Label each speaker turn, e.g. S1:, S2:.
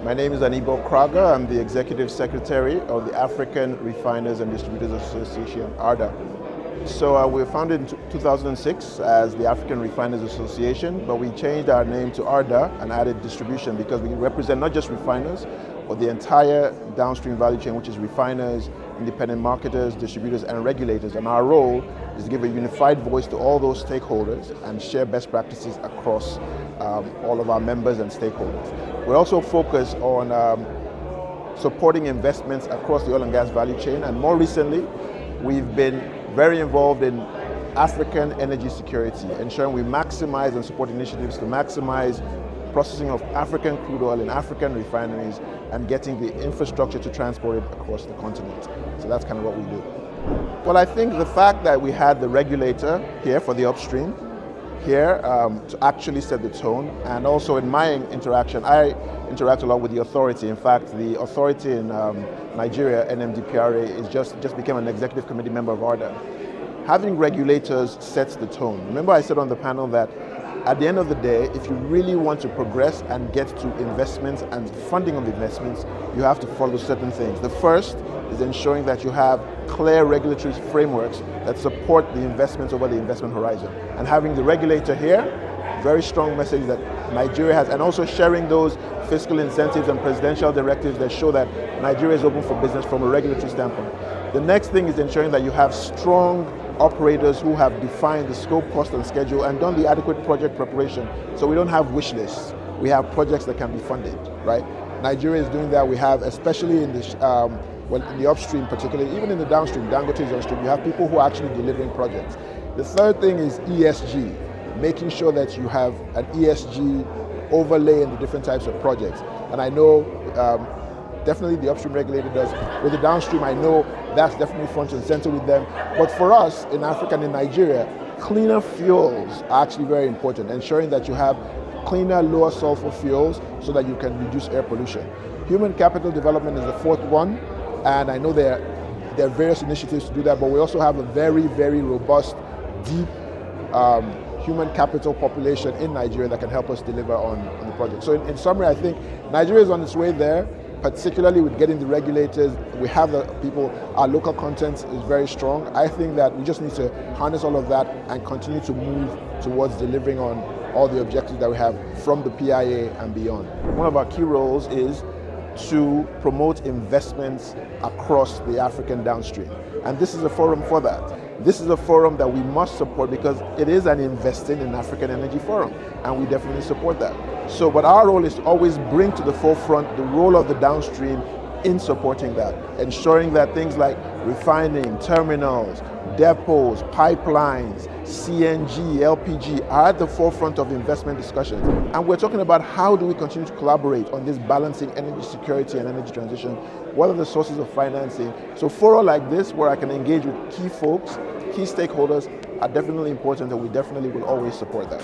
S1: My name is Anibor Kragha. I'm the Executive Secretary of the African Refiners and Distributors Association, ARDA. So we were founded in 2006 as the African Refiners Association, but we changed our name to ARDA and added distribution because we represent not just refiners, but the entire downstream value chain, which is refiners, independent marketers, distributors, and regulators. And our role is to give a unified voice to all those stakeholders and share best practices across all of our members and stakeholders. We also focus on supporting investments across the oil and gas value chain, and more recently, we've been very involved in African energy security, ensuring we maximize and support initiatives to maximize processing of African crude oil in African refineries and getting the infrastructure to transport it across the continent. So that's kind of what we do. Well, I think the fact that we had the regulator here for the upstream here to actually set the tone, and also in my interaction, I interact a lot with the authority. In fact, the authority in Nigeria, NMDPRA, is just became an executive committee member of ARDA. Having regulators sets the tone. Remember I said on the panel that at the end of the day, if you really want to progress and get to investments and funding of investments, you have to follow certain things. The first is ensuring that you have clear regulatory frameworks that support the investments over the investment horizon. And having the regulator here, very strong message that Nigeria has, and also sharing those fiscal incentives and presidential directives that show that Nigeria is open for business from a regulatory standpoint. The next thing is ensuring that you have strong operators who have defined the scope, cost, and schedule and done the adequate project preparation. So we don't have wish lists. We have projects that can be funded, right? Nigeria is doing that. We have, especially in the in the upstream particularly, even in the downstream, Dangote is downstream, you have people who are actually delivering projects. The third thing is ESG, making sure that you have an ESG overlay in the different types of projects. And I know definitely the upstream regulator does. With the downstream, I know that's definitely front and center with them. But for us in Africa and in Nigeria, cleaner fuels are actually very important, ensuring that you have cleaner, lower sulfur fuels so that you can reduce air pollution. Human capital development is the fourth one, and I know there are various initiatives to do that, but we also have a very, very robust, deep human capital population in Nigeria that can help us deliver on the project. So in summary, I think Nigeria is on its way there, particularly with getting the regulators. We have the people, our local content is very strong. I think that we just need to harness all of that and continue to move towards delivering on all the objectives that we have from the PIA and beyond. One of our key roles is to promote investments across the African downstream. And this is a forum for that. This is a forum that we must support because it is an Investing in African Energy Forum, and we definitely support that. So, but our role is to always bring to the forefront the role of the downstream in supporting that, ensuring that things like refining, terminals, depots, pipelines, CNG, LPG are at the forefront of investment discussions. And we're talking about how do we continue to collaborate on this balancing energy security and energy transition? What are the sources of financing? So fora like this, where I can engage with key folks, key stakeholders, are definitely important, and we definitely will always support that.